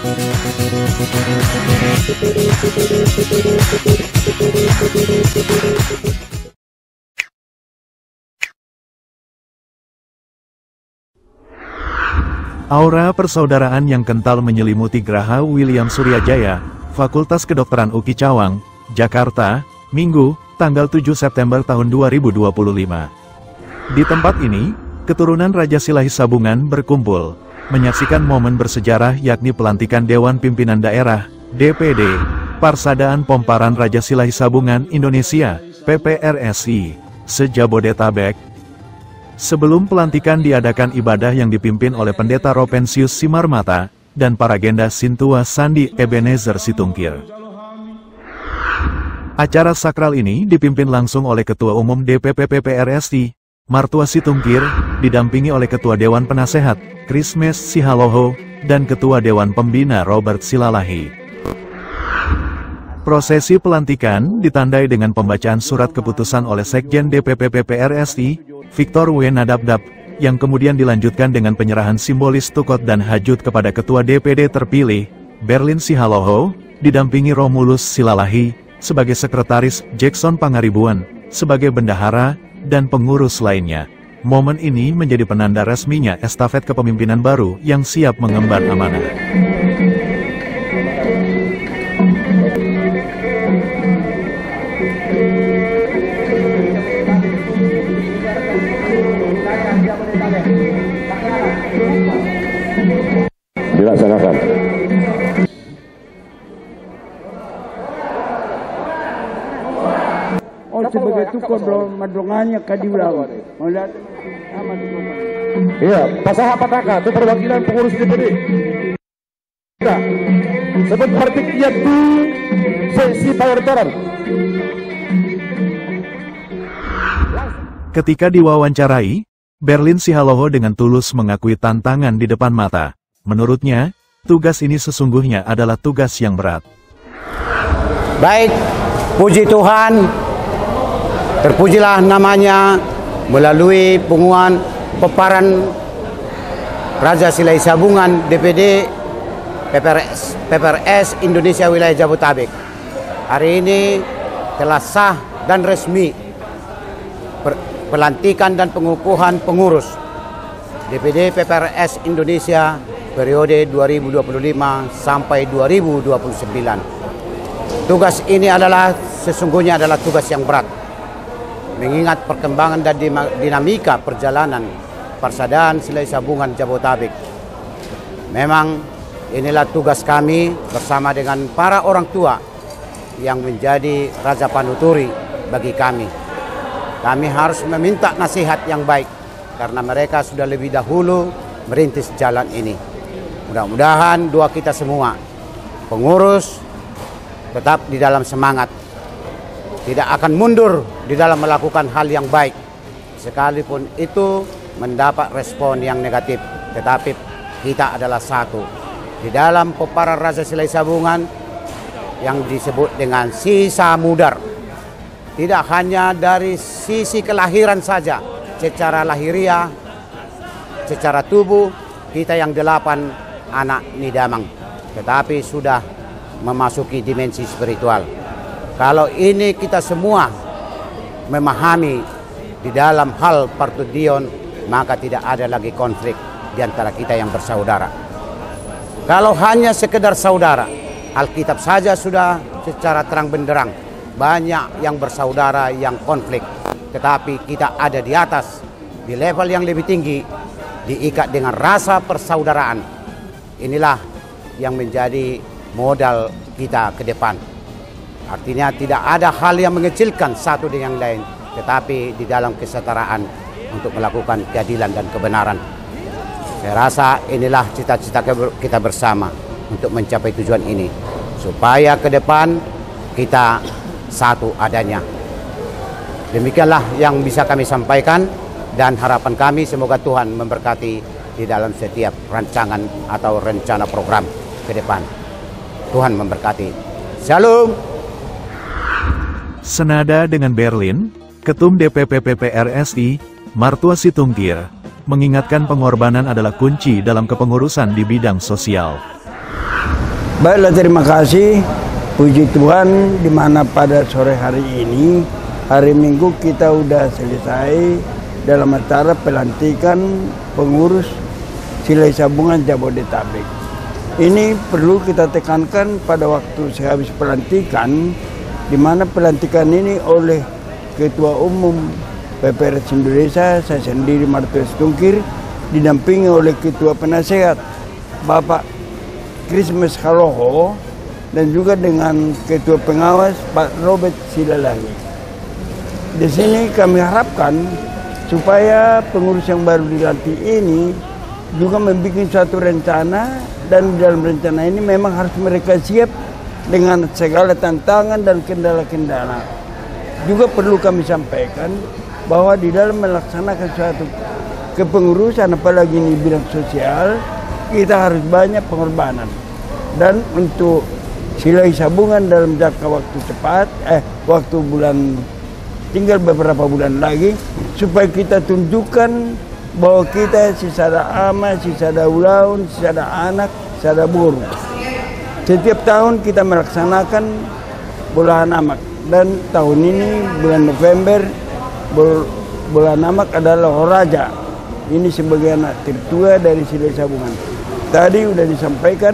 Aura persaudaraan yang kental menyelimuti Geraha William Suryajaya, Fakultas Kedokteran UKI Cawang, Jakarta, Minggu, tanggal 7 September tahun 2025. Di tempat ini, keturunan Raja Silai Sabungan berkumpul, menyaksikan momen bersejarah yakni pelantikan Dewan Pimpinan Daerah, DPD, Parsadaan Pomparan Raja Silai Sabungan Indonesia, PPRSI, se-Jabodetabek. Sebelum pelantikan diadakan ibadah yang dipimpin oleh Pendeta Ropensius Simarmata, dan Paragenda Sintua Sandi Ebenezer Situngkir. Acara sakral ini dipimpin langsung oleh Ketua Umum DPP PPRSI, Martua Situngkir, didampingi oleh Ketua Dewan Penasehat, Krismes Sihaloho, dan Ketua Dewan Pembina Robert Silalahi. Prosesi pelantikan ditandai dengan pembacaan surat keputusan oleh Sekjen DPP PPRSI, Victor W. Nadabdab, yang kemudian dilanjutkan dengan penyerahan simbolis tukot dan hajut kepada Ketua DPD terpilih, Berlin Sihaloho, didampingi Romulus Silalahi, sebagai Sekretaris, Jackson Pangaribuan, sebagai Bendahara, dan pengurus lainnya. Momen ini menjadi penanda resminya estafet kepemimpinan baru yang siap mengemban amanah. Dilaksanakan. Oh, sebagai tukar madongannya kadiulang. Iya, Pasaha Pataka itu perwakilan pengurus DPD. Sebut partiknya tu sesi payartoran. Ketika diwawancarai, Berlin Sihaloho dengan tulus mengakui tantangan di depan mata. Menurutnya, tugas ini sesungguhnya adalah tugas yang berat. Baik, puji Tuhan, terpujilah namanya melalui pengumuman peparan Raja Silai Sabungan DPD PPRS Indonesia Wilayah Jabodetabek. Hari ini telah sah dan resmi pelantikan dan pengukuhan pengurus DPD PPRS Indonesia periode 2025 sampai 2029. Tugas ini sesungguhnya adalah tugas yang berat, mengingat perkembangan dan dinamika perjalanan Parsadaan Silai Sabungan Jabodetabek. Memang inilah tugas kami bersama dengan para orang tua yang menjadi raja panuturi bagi kami. Kami harus meminta nasihat yang baik karena mereka sudah lebih dahulu merintis jalan ini. Mudah-mudahan doa kita semua, pengurus, tetap di dalam semangat, tidak akan mundur di dalam melakukan hal yang baik, sekalipun itu mendapat respon yang negatif. Tetapi kita adalah satu di dalam peparan Raja Silai Sabungan yang disebut dengan sisa mudar. Tidak hanya dari sisi kelahiran saja, secara lahiriah, secara tubuh, kita yang 8 anak Nidamang, tetapi sudah memasuki dimensi spiritual. Kalau ini kita semua memahami di dalam hal pertudion, maka tidak ada lagi konflik di antara kita yang bersaudara. Kalau hanya sekedar saudara, Alkitab saja sudah secara terang benderang, banyak yang bersaudara yang konflik. Tetapi kita ada di atas, di level yang lebih tinggi, diikat dengan rasa persaudaraan. Inilah yang menjadi modal kita ke depan. Artinya tidak ada hal yang mengecilkan satu dengan yang lain, tetapi di dalam kesetaraan untuk melakukan keadilan dan kebenaran. Saya rasa inilah cita-cita kita bersama untuk mencapai tujuan ini, supaya ke depan kita satu adanya. Demikianlah yang bisa kami sampaikan, dan harapan kami semoga Tuhan memberkati di dalam setiap rancangan atau rencana program ke depan. Tuhan memberkati. Shalom. Senada dengan Berlin, Ketum DPP PPRSI, Martua Situngkir, mengingatkan pengorbanan adalah kunci dalam kepengurusan di bidang sosial. Baiklah, terima kasih. Puji Tuhan, di mana pada sore hari ini, hari Minggu, kita sudah selesai dalam acara pelantikan pengurus Silai Sabungan Jabodetabek. Ini perlu kita tekankan pada waktu sehabis pelantikan, di mana pelantikan ini oleh Ketua Umum PPRS Indonesia, saya sendiri Martus Tungkir, didampingi oleh Ketua Penasehat Bapak Christmas Haloho, dan juga dengan Ketua Pengawas Pak Robert Silalangi. Di sini kami harapkan supaya pengurus yang baru dilantik ini juga membuat suatu rencana, dan di dalam rencana ini memang harus mereka siap dengan segala tantangan dan kendala-kendala. Juga perlu kami sampaikan bahwa di dalam melaksanakan suatu kepengurusan, apalagi ini bidang sosial, kita harus banyak pengorbanan. Dan untuk Silai Sabungan dalam jangka waktu cepat, waktu bulan, tinggal beberapa bulan lagi, supaya kita tunjukkan bahwa kita sisada ama, sisada ulaun, sisada anak, sisada buru. Setiap tahun kita melaksanakan bulan amak, dan tahun ini bulan November bulan amak adalah Horaja. Ini sebagai anak tertua dari Silai Sabungan. Tadi sudah disampaikan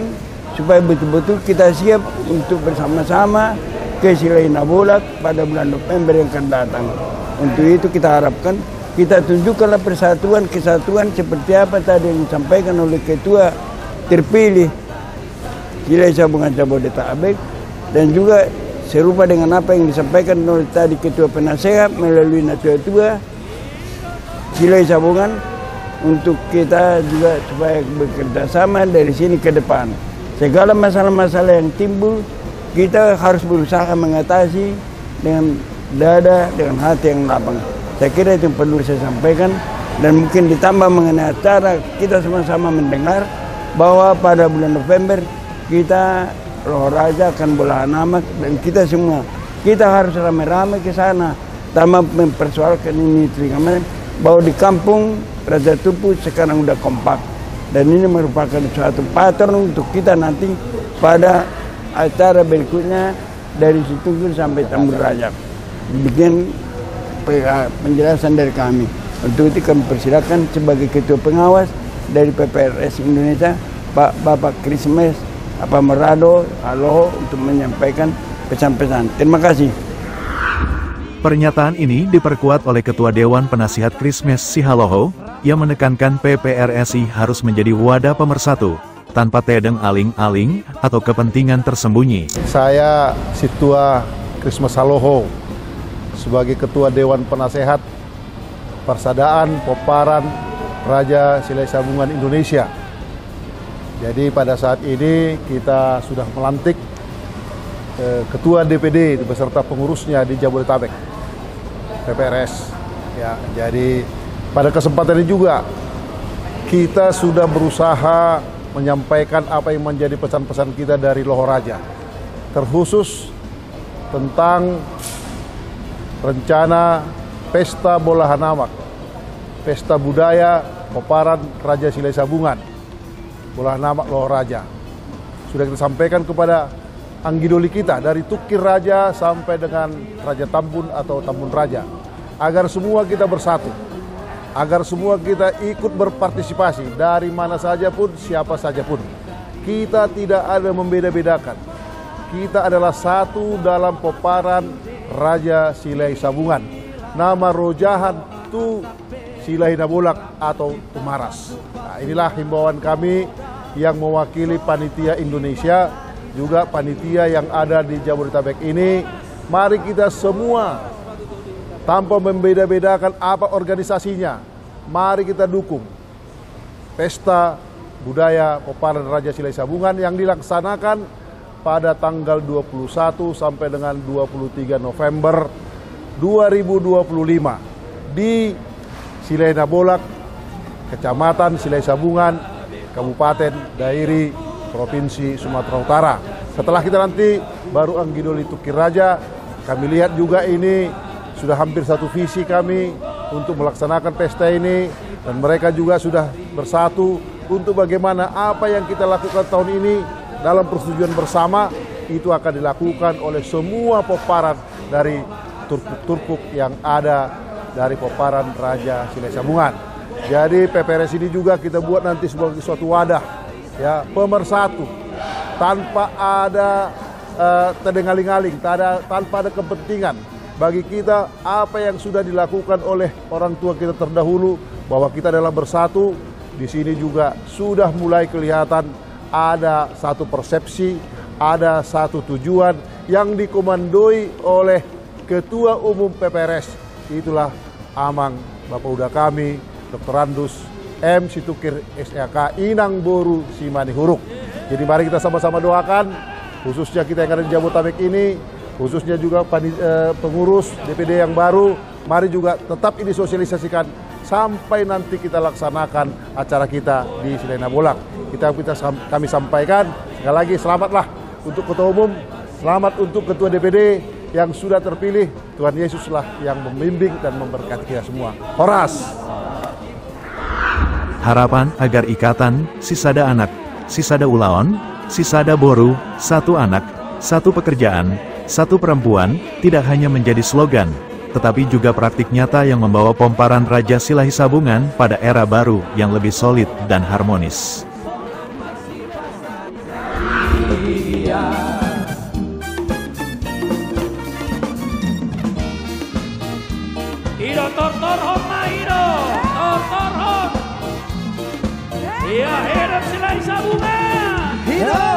supaya betul-betul kita siap untuk bersama-sama ke Silai Nabolak pada bulan November yang akan datang. Untuk itu kita harapkan kita tunjukkanlah persatuan, kesatuan seperti apa tadi yang disampaikan oleh Ketua terpilih Silai Sabungan Jabodetabek, dan juga serupa dengan apa yang disampaikan oleh tadi Ketua Penasehat melalui Natua Silai Sabungan, untuk kita juga supaya bekerja sama dari sini ke depan. Segala masalah-masalah yang timbul, kita harus berusaha mengatasi dengan dada, dengan hati yang lapang. Saya kira itu yang perlu saya sampaikan, dan mungkin ditambah mengenai acara, kita sama-sama mendengar bahwa pada bulan November kita Loh Raja akan belahan amak, dan kita semua, kita harus rame-rame ke sana. Tambah mempersoalkan ini bahwa di kampung Raja Tupu sekarang udah kompak. Dan ini merupakan suatu pattern untuk kita nanti pada acara berikutnya dari Situngkir sampai Tambun Rajab. Bikin penjelasan dari kami. Untuk itu kami persilakan sebagai Ketua Pengawas dari PPRS Indonesia, Bapak Christmas Merado Haloho, untuk menyampaikan pesan-pesan. Terima kasih. Pernyataan ini diperkuat oleh Ketua Dewan Penasihat Christmas Sihaloho, yang menekankan PPRSI harus menjadi wadah pemersatu, tanpa tedeng aling-aling atau kepentingan tersembunyi. Saya Situa Christmas Haloho, sebagai Ketua Dewan Penasehat Persaudaraan Poparan Raja Silai Sabungan Indonesia. Jadi pada saat ini kita sudah melantik Ketua DPD beserta pengurusnya di Jabodetabek PPRS. Ya, jadi pada kesempatan ini juga kita sudah berusaha menyampaikan apa yang menjadi pesan-pesan kita dari Loho Raja, terkhusus tentang rencana Pesta Bola Hanamak, Pesta Budaya Poparan Raja Silai Sabungan, Bola Hanamak Loho Raja. Sudah kita sampaikan kepada anggidoli kita dari Tukir Raja sampai dengan Raja Tambun atau Tambun Raja, agar semua kita bersatu, agar semua kita ikut berpartisipasi dari mana saja pun, siapa saja pun. Kita tidak ada membeda-bedakan. Kita adalah satu dalam Poparan Raja Silai Sabungan. Nama rojahan tu Silai Nabolak atau Tumaras. Nah, inilah himbauan kami yang mewakili panitia Indonesia, juga panitia yang ada di Jabodetabek ini. Mari kita semua, tanpa membeda-bedakan apa organisasinya, mari kita dukung Pesta Budaya Poparan Raja Silai Sabungan yang dilaksanakan pada tanggal 21 sampai dengan 23 November 2025 di Silai Nabolak, Kecamatan Silai Sabungan, Kabupaten Dairi, Provinsi Sumatera Utara. Setelah kita nanti baru anggidoli Tukir Raja, kami lihat juga ini sudah hampir satu visi kami untuk melaksanakan pesta ini, dan mereka juga sudah bersatu untuk bagaimana apa yang kita lakukan tahun ini dalam persetujuan bersama itu akan dilakukan oleh semua poparan dari turpuk-turpuk yang ada dari poparan Raja Silai Sabungan. Jadi PPRS ini juga kita buat nanti sebagai suatu wadah ya, pemersatu, tanpa ada terdengaling-aling, tanpa ada kepentingan. Bagi kita apa yang sudah dilakukan oleh orang tua kita terdahulu, bahwa kita dalam bersatu. Di sini juga sudah mulai kelihatan ada satu persepsi, ada satu tujuan yang dikomandoi oleh Ketua Umum PPRS. Itulah Amang Bapak Uda kami, Dr. Randus M. Situkir SEK Inang Boru Simani Huruk. Jadi mari kita sama-sama doakan, khususnya kita yang ada di Jabotabek ini, khususnya juga pengurus DPD yang baru, mari juga tetap ini sosialisasikan sampai nanti kita laksanakan acara kita di Silai Nabolak. Kami sampaikan sekali lagi selamatlah untuk Ketua Umum, selamat untuk Ketua DPD yang sudah terpilih. Tuhan Yesuslah yang membimbing dan memberkati kita semua. Horas. Harapan agar ikatan Sisada Anak, Sisada Ulaon, Sisada Boru, satu anak, satu pekerjaan, satu perempuan, tidak hanya menjadi slogan, tetapi juga praktik nyata yang membawa pomparan Raja Silai Sabungan pada era baru yang lebih solid dan harmonis. Hiro tortorhon na hiro, tortorhon. Iya, Hiro Silai Sabungan. Hiro.